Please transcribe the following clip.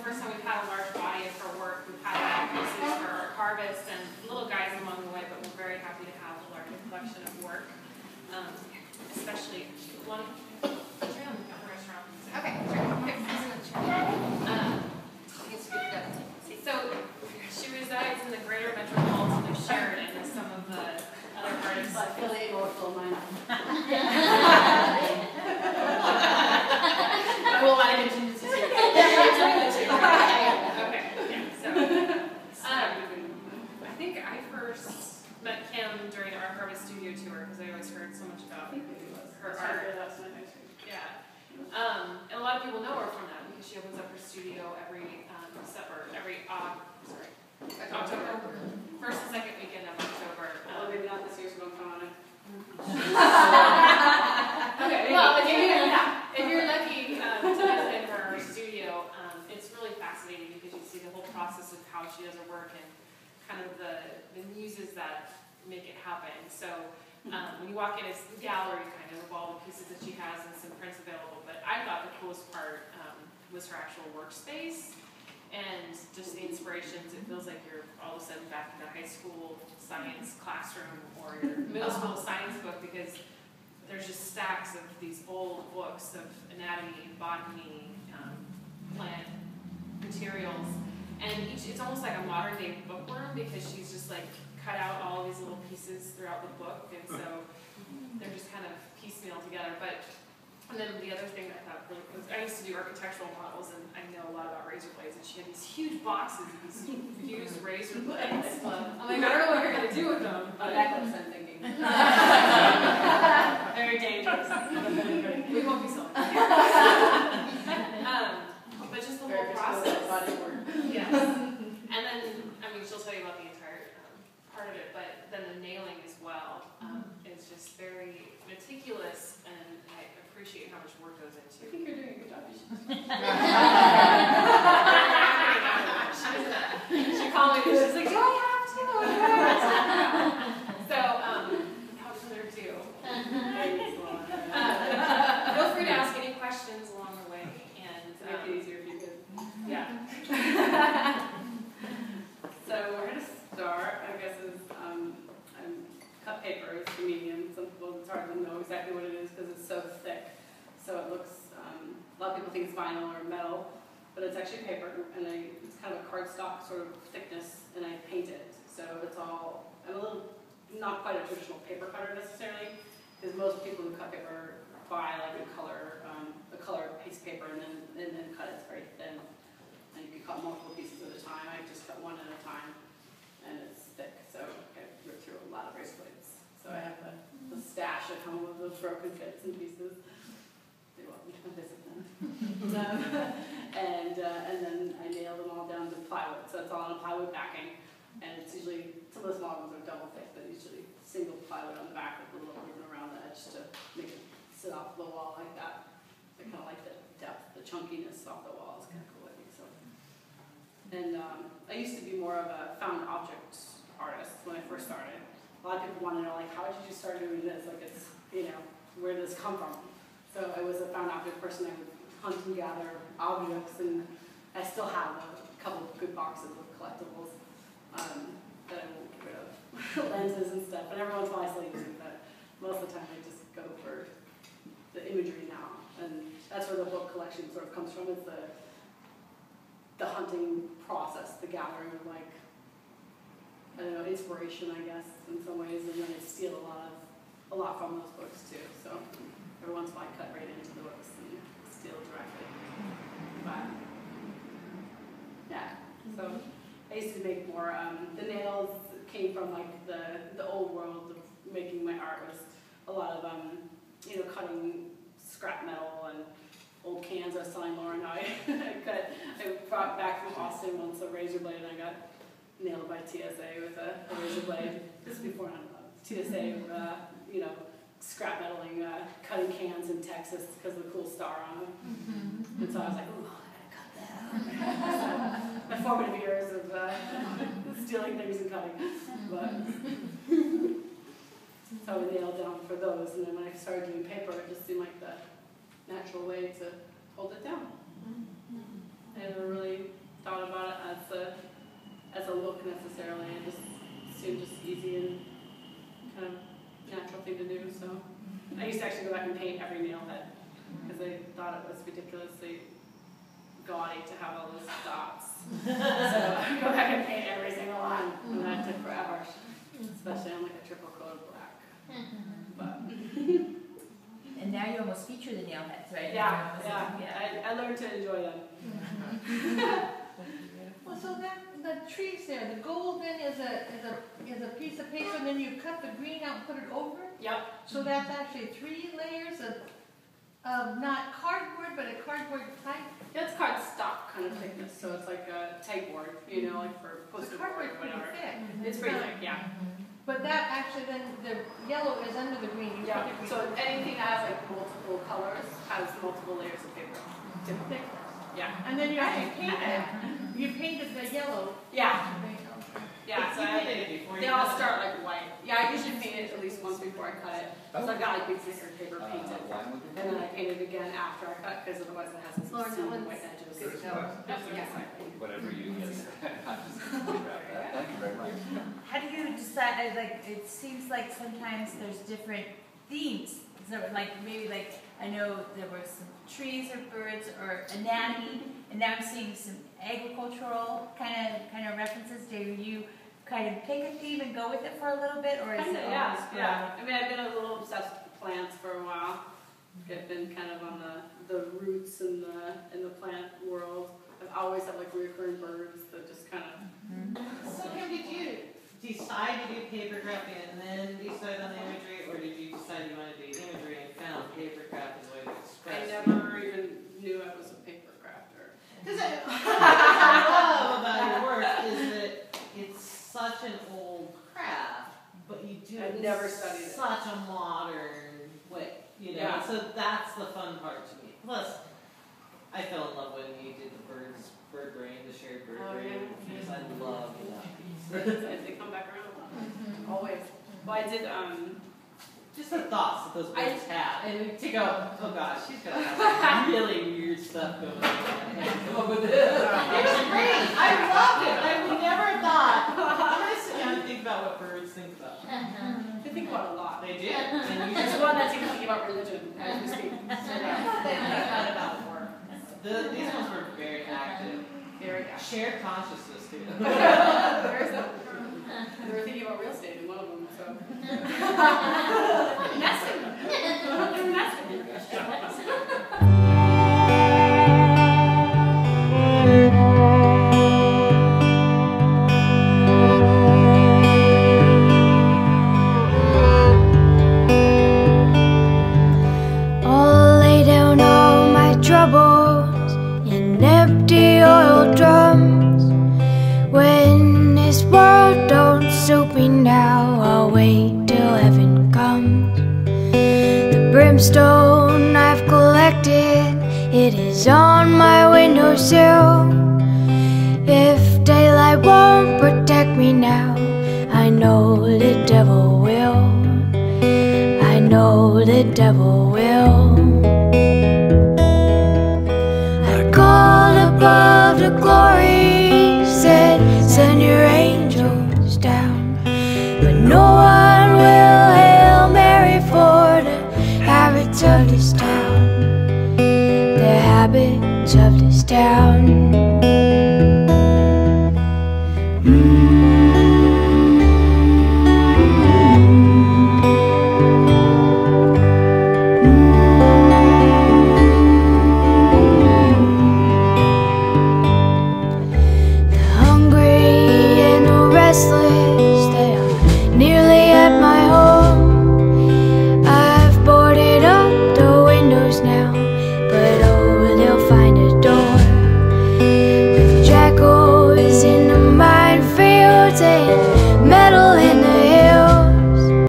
first time we've had a large body of her work. We've had pieces for our harvest and little guides along the way, but we're very happy to have a larger collection of work, especially one. Okay, so she resides in the greater metropolitan of Sheridan, as some of the other artists. I feel the emotional mine. We'll want to continue to see it. Okay, yeah, so I think I first met Kim during our Harvest Studio tour because I always heard so much about her art. Yeah. And a lot of people know her from that because she opens up her studio every October. First and second weekend of October. Well, maybe not this year, so don't count on it. Okay, well, if you're lucky to visit her studio, it's really fascinating because you see the whole process of how she does her work and kind of the muses that make it happen. So when you walk in, it's the gallery kind of all the pieces that she has and some prints available. But I thought the coolest part was her actual workspace and just the inspirations. It feels like you're all of a sudden back in a high school science classroom or your middle school science book because there's just stacks of these old books of anatomy, botany, plant materials. And it's almost like a modern day bookworm because she's just like cut out all these little pieces throughout the book, and so they're just kind of piecemeal together. And then the other thing I thought really was, I used to do architectural models, and I know a lot about razor blades, and she had these huge boxes of these used razor blades. I'm like, I don't know what you're going to do with them. But necklace, I'm thinking. Very dangerous. We won't be selling them. But just the whole process. Body work. Yes. And then, I mean, she'll tell you about the entire part of it, but then the nailing as well is just very meticulous, and I appreciate how much work goes into I think you're doing a good job. She called me and she's like, do I have to? So, how should there do? Feel free to ask any questions along the way, and make it easier if you could. yeah. So we're going to start, I guess, is cut paper is the medium. Some people, it's hard to know exactly what it is because it's so thick. So it looks, a lot of people think it's vinyl or metal, but it's actually paper, and it's kind of a cardstock sort of thickness, and I paint it. So it's all, I'm a little, not quite a traditional paper cutter necessarily, because most people who cut paper buy like a color paste paper and then cut it very thin. And you can cut multiple pieces at a time. I just cut one at a time, and it's thick, so I ripped through a lot of razor blades. So I have a stash at home of those broken bits and pieces. You're welcome to come visit them. And then I nail them all down to plywood, so it's all on a plywood backing. And it's usually, some of the small ones are double thick, but usually single plywood on the back with a little ribbon around the edge to make it sit off the wall like that. I kind of like the depth, the chunkiness off the wall is kind of cool, I think so. And I used to be more of a found object artist when I first started. A lot of people want to know, like, how did you start doing this? Like, it's, you know, where did this come from? So I was a found object person. I would hunt and gather objects, and I still have a couple of good boxes of collectibles that I won't get rid of. Lenses and stuff, and every once in a while I still use it, but most of the time I just go for the imagery now. And that's where the book collection sort of comes from, is the hunting process, the gathering of, like, I don't know, inspiration, I guess, in some ways, and then I steal a lot from those books too. So every once in a while I cut right into the books and steal directly. But yeah, so I used to make more. The nails came from like the old world of making my art. Was a lot of you know, cutting scrap metal and old cans I was selling Laura and I brought back from Austin once a razor blade, and I got nailed by TSA with a razor blade. This is before TSA, you know, scrap metaling, cutting cans in Texas because of the cool star on them. Mm-hmm. And so I was like, ooh, I gotta cut that out. So, my formative years of stealing things and cutting. But so I would nail down for those, and then when I started doing paper, it just seemed like the natural way to hold it down. I never really thought about it as a look necessarily. It just seemed just easy and kind of natural thing to do. So I used to actually go back and paint every nail head because I thought it was ridiculously gaudy to have all those dots. So I go back and paint every single one, and that took forever, especially on like a triple coat of black. But And now you almost feature the nail heads, right? yeah. I learned to enjoy them. Well, so that the trees there, the gold then is a piece of paper, and then you cut the green out and put it over it. Yep. So that's actually 3 layers of not cardboard, but a cardboard type. Yeah, it's cardstock kind of thickness, so it's like a pegboard, you know, like for The poster board cardboard's or pretty whatever. thick. It's pretty thick, yeah. But that actually then the yellow is under the green. You Yeah. put the So green. anything that has like multiple colors has multiple layers of paper. Typically. Yeah. And then you actually paint it. You painted the yellow. Yeah. Yeah. So You painted it before they you all cut it. start like white. Yeah, I usually paint it at least once before I cut it. So I've got like big pieces of paper painted. And then I paint it again after I cut because otherwise it has Lauren, that some one's white edges. good to So, go. Whatever you use. I'm just gonna grab that. Thank you very much. How do you decide, like, it seems like sometimes there's different themes. So like, maybe like, I know there were some trees or birds or anatomy, and now I'm seeing some agricultural kind of references. Do you kind of pick a theme and go with it for a little bit, or is it always Yeah. I mean, I've been a little obsessed with plants for a while. I've been kind of on the roots in the plant world. I've always had like recurring birds that just kind of. So Kim, did you decide to do paper crafting and then decide on the imagery, or did you decide you wanted to do imagery and found paper craft as a way to express? I never even knew I was a paper crafter. Because what I love about your work is that it's such an old craft, but you do I've it never in studied it. such a modern way, you know. Yeah. So that's the fun part to me. Plus, I fell in love when you did the bird brain, the shared bird Oh, brain. yeah. Because I love that. They come back around. Always. Well, I did. Just the thoughts that those birds have, and to go, oh gosh, she's gonna have some really weird stuff going on. Come up with this. It's great. I loved it. I never thought. I'm gonna sit down and think about what birds think about. They think about a lot. They do. And you There's just one that's even thinking about religion as we speak. about work. These ones were very active. Very Shared consciousness too. There's a. They were thinking about real estate in one of them, so. Nesting. They were nesting. I'll lay down all my troubles in empty oil drums. When this world don't suit me now, I'll wait till heaven comes. The brimstone I've collected, it is on my windowsill. If daylight won't protect me now, I know the devil will. I know the devil will.